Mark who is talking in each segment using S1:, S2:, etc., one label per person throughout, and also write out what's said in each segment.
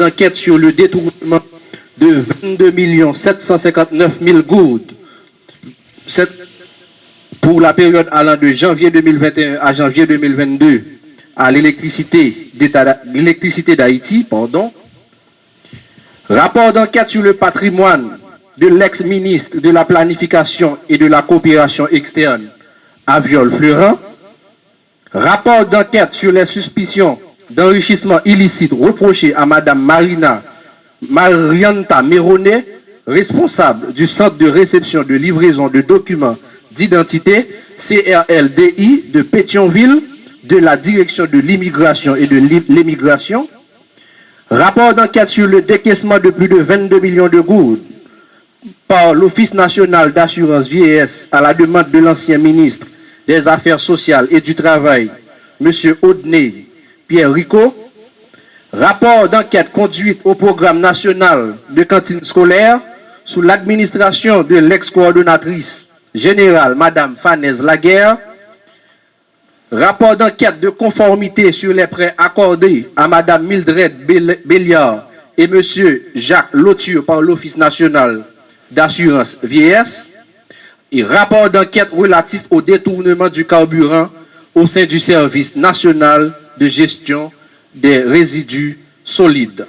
S1: d'enquête sur le détournement de 22 759 000 gourdes pour la période allant de janvier 2021 à janvier 2022 à l'électricité d'Haïti, rapport d'enquête sur le patrimoine de l'ex-ministre de la Planification et de la Coopération externe, Aviol-Fleuran, rapport d'enquête sur les suspicions d'enrichissement illicite reprochées à Mme Marianta Méronet, responsable du centre de réception de livraison de documents d'identité CRLDI de Pétionville, de la direction de l'immigration et de l'émigration, rapport d'enquête sur le décaissement de plus de 22 millions de gourdes par l'Office national d'assurance vieillesse à la demande de l'ancien ministre des Affaires sociales et du Travail, M. Audney Pierre Rico, rapport d'enquête conduite au programme national de cantine scolaire sous l'administration de l'ex-coordonnatrice générale Mme Fanez Laguerre, rapport d'enquête de conformité sur les prêts accordés à Mme Mildred Béliard et M. Jacques Loture par l'Office national d'assurance vieillesse, et rapport d'enquête relatif au détournement du carburant au sein du service national de gestion des résidus solides.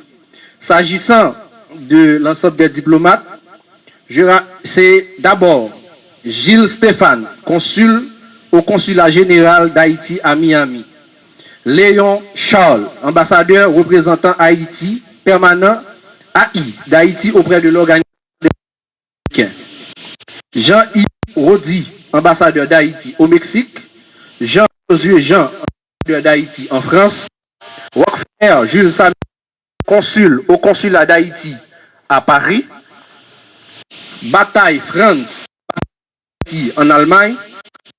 S1: S'agissant de l'ensemble des diplomates, c'est d'abord Gilles Stéphane, consul au consulat général d'Haïti à Miami. Léon Charles, ambassadeur représentant Haïti permanent AI d'Haïti auprès de l'organisation des Américains. Jean-Yves Rodi, ambassadeur d'Haïti au Mexique. Jean-Josué Jean, ambassadeur d'Haïti en France. Rockefeller Jules Samuel, consul au consulat d'Haïti à Paris. Bataille France, Haïti en Allemagne.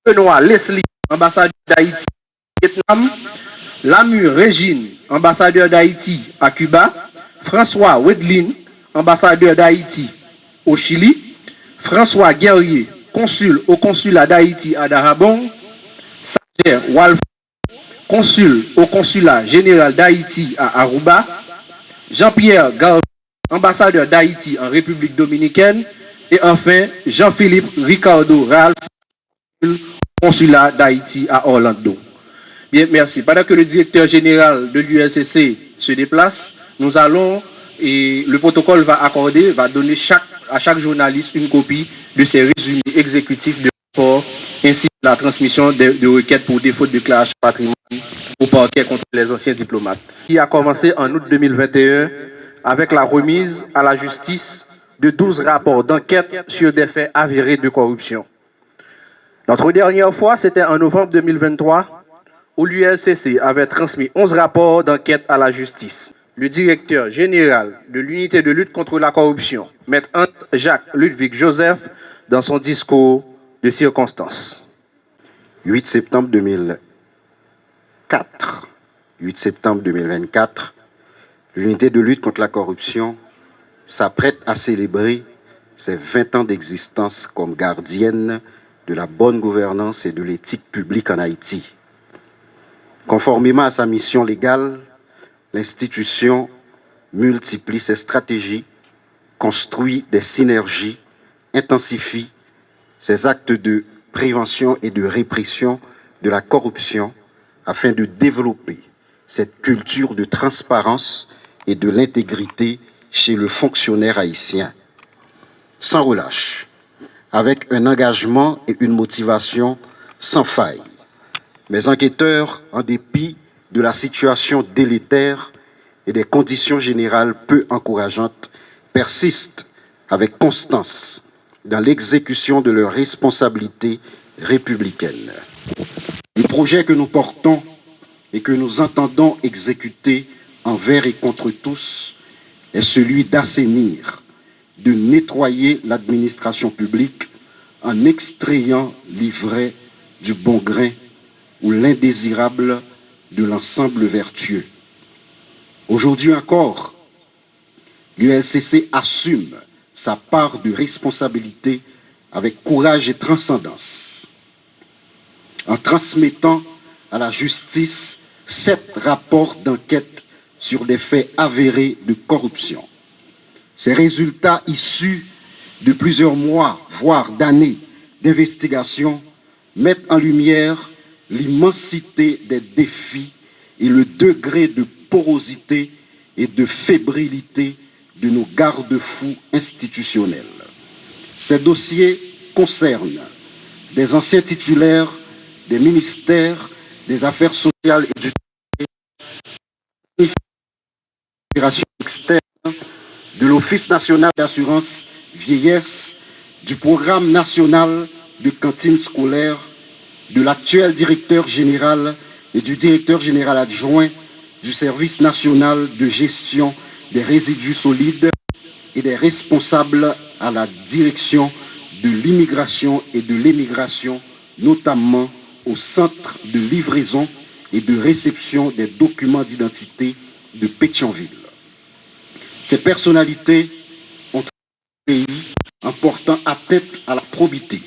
S1: Benoît Leslie, ambassadeur d'Haïti au Vietnam. Lamure Régine, ambassadeur d'Haïti à Cuba. François Wedlin, ambassadeur d'Haïti au Chili. François Guerrier, consul au consulat d'Haïti à Darabong. Sager Walfo, consul au consulat général d'Haïti à Aruba. Jean-Pierre Garvey, ambassadeur d'Haïti en République dominicaine. Et enfin, Jean-Philippe Ricardo Ralph, consulat d'Haïti à Orlando. Bien, merci. Pendant que le directeur général de l'UNCC se déplace, nous allons, et le protocole va donner à chaque journaliste une copie de ces résumés exécutifs de rapport, ainsi que la transmission de requêtes pour défaut de déclaration de patrimoine au parquet contre les anciens diplomates. Qui a commencé en août 2021 avec la remise à la justice de 12 rapports d'enquête sur des faits avérés de corruption. Notre dernière fois, c'était en novembre 2023, où l'UNCC avait transmis 11 rapports d'enquête à la justice. Le directeur général de l'unité de lutte contre la corruption, Maître Jacques Ludwig Joseph, dans son discours de circonstance.
S2: 8 septembre 2004, 8 septembre 2024, l'unité de lutte contre la corruption s'apprête à célébrer ses 20 ans d'existence comme gardienne de la bonne gouvernance et de l'éthique publique en Haïti. Conformément à sa mission légale, l'institution multiplie ses stratégies, construit des synergies, intensifie ses actes de prévention et de répression de la corruption afin de développer cette culture de transparence et de l'intégrité chez le fonctionnaire haïtien. Sans relâche, avec un engagement et une motivation sans faille. Mes enquêteurs, en dépit de la situation délétère et des conditions générales peu encourageantes, persistent avec constance dans l'exécution de leurs responsabilités républicaines. Le projet que nous portons et que nous entendons exécuter envers et contre tous est celui d'assainir, de nettoyer l'administration publique en extrayant l'ivraie du bon grain ou l'indésirable de l'ensemble vertueux. Aujourd'hui encore, l'UNCC assume sa part de responsabilité avec courage et transcendance, en transmettant à la justice 7 rapports d'enquête sur des faits avérés de corruption. Ces résultats issus de plusieurs mois, voire d'années d'investigation, mettent en lumière l'immensité des défis et le degré de porosité et de fébrilité de nos garde-fous institutionnels. Ces dossiers concernent des anciens titulaires des ministères des Affaires sociales et du Coopération externe, de l'Office national d'assurance vieillesse, du programme national de cantine scolaire, de l'actuel directeur général et du directeur général adjoint du service national de gestion des résidus solides et des responsables à la direction de l'immigration et de l'émigration, notamment au centre de livraison et de réception des documents d'identité de Pétionville. Ces personnalités ont travaillé le pays en portant atteinte à la probité,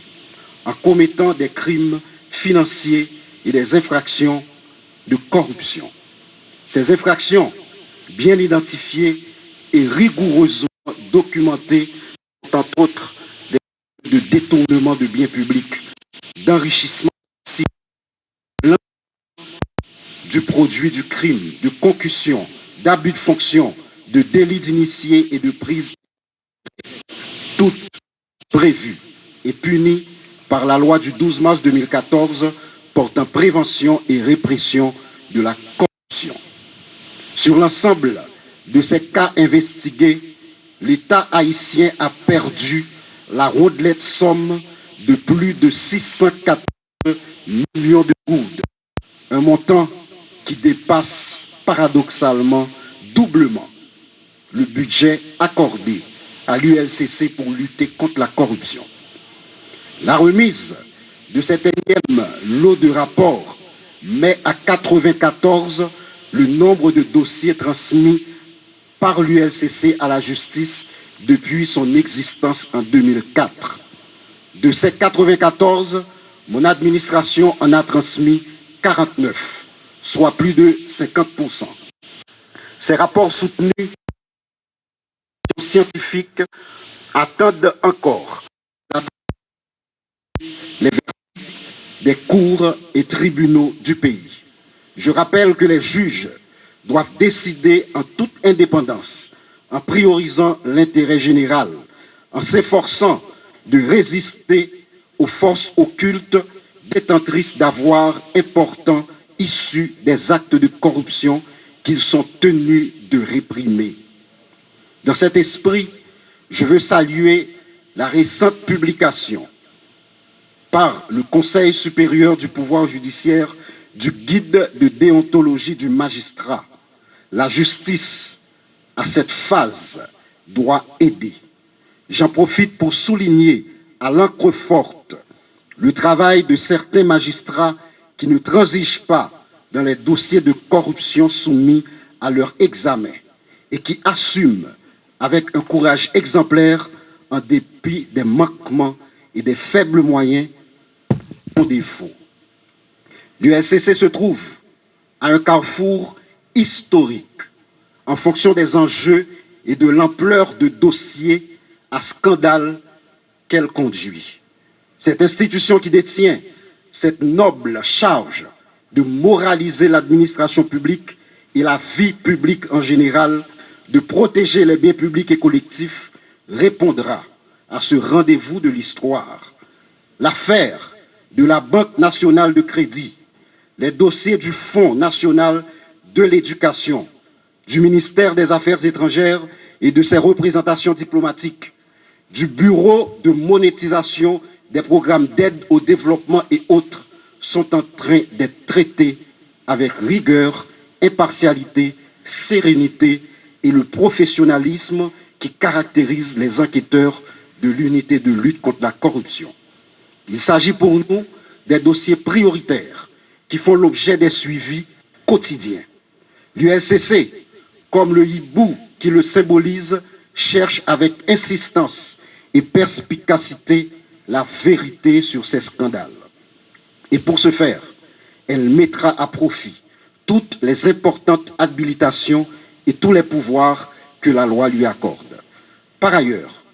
S2: en commettant des crimes financiers et des infractions de corruption. Ces infractions, bien identifiées et rigoureusement documentées, sont entre autres des de détournement de biens publics, d'enrichissement du produit du crime, de concussion, d'abus de fonction, de délit d'initié et de prise, toutes prévues et punies par la loi du 12 mars 2014 portant prévention et répression de la corruption. Sur l'ensemble de ces cas investigués, l'État haïtien a perdu la rondelette somme de plus de 614 millions de goudes, un montant qui dépasse paradoxalement doublement le budget accordé à l'ULCC pour lutter contre la corruption. La remise de cet énième lot de rapports met à 94 le nombre de dossiers transmis par l'ULCC à la justice depuis son existence en 2004. De ces 94, mon administration en a transmis 49, soit plus de 50%. Ces rapports soutenus scientifiques attendent encore les verdicts des cours et tribunaux du pays. Je rappelle que les juges doivent décider en toute indépendance, en priorisant l'intérêt général, en s'efforçant de résister aux forces occultes détentrices d'avoirs importants issus des actes de corruption qu'ils sont tenus de réprimer. Dans cet esprit, je veux saluer la récente publication par le Conseil supérieur du pouvoir judiciaire du guide de déontologie du magistrat. La justice, à cette phase, doit aider. J'en profite pour souligner à l'encre forte le travail de certains magistrats qui ne transigent pas dans les dossiers de corruption soumis à leur examen et qui assument avec un courage exemplaire en dépit des manquements et des faibles moyens en défaut. L'ULCC se trouve à un carrefour historique en fonction des enjeux et de l'ampleur de dossiers à scandale qu'elle conduit. Cette institution qui détient cette noble charge de moraliser l'administration publique et la vie publique en général, de protéger les biens publics et collectifs, répondra à ce rendez-vous de l'histoire. L'affaire de la Banque nationale de crédit, les dossiers du Fonds national de l'éducation, du ministère des Affaires étrangères et de ses représentations diplomatiques, du Bureau de monétisation des programmes d'aide au développement et autres sont en train d'être traités avec rigueur, impartialité, sérénité et le professionnalisme qui caractérise les enquêteurs de l'unité de lutte contre la corruption. Il s'agit pour nous des dossiers prioritaires qui font l'objet des suivis quotidiens. L'ULCC, comme le hibou qui le symbolise, cherche avec insistance et perspicacité la vérité sur ces scandales. Et pour ce faire, elle mettra à profit toutes les importantes habilitations et tous les pouvoirs que la loi lui accorde. Par ailleurs,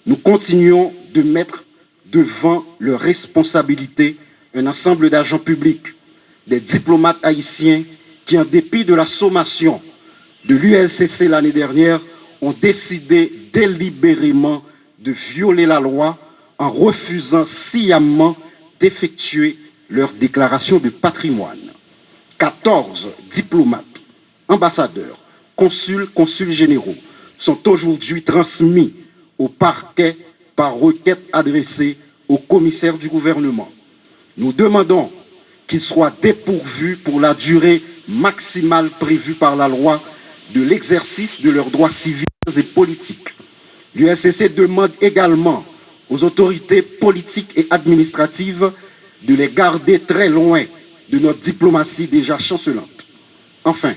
S2: nous continuons de mettre devant leurs responsabilités un ensemble d'agents publics, des diplomates haïtiens qui, en dépit de la sommation de l'ULCC l'année dernière, ont décidé délibérément de violer la loi en refusant sciemment d'effectuer leur déclaration de patrimoine. 14 diplomates, ambassadeurs, consuls généraux sont aujourd'hui transmis au parquet par requête adressée au commissaire du gouvernement. Nous demandons qu'ils soient dépourvus pour la durée maximale prévue par la loi de l'exercice de leurs droits civils et politiques. L'ULCC demande également aux autorités politiques et administratives de les garder très loin de notre diplomatie déjà chancelante. Enfin,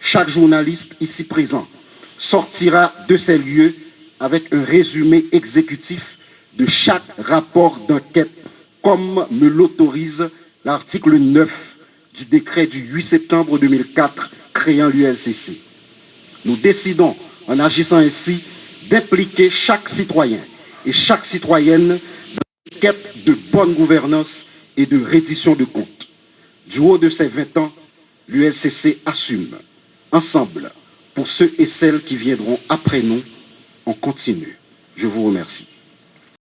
S2: chaque journaliste ici présent sortira de ces lieux avec un résumé exécutif de chaque rapport d'enquête, comme me l'autorise l'article 9 du décret du 8 septembre 2004 créant l'ULCC. Nous décidons, en agissant ainsi, d'impliquer chaque citoyen et chaque citoyenne dans une quête de bonne gouvernance et de reddition de comptes. Du haut de ces 20 ans, l'ULCC assume. Ensemble, pour ceux et celles qui viendront après nous, on continue. Je vous remercie.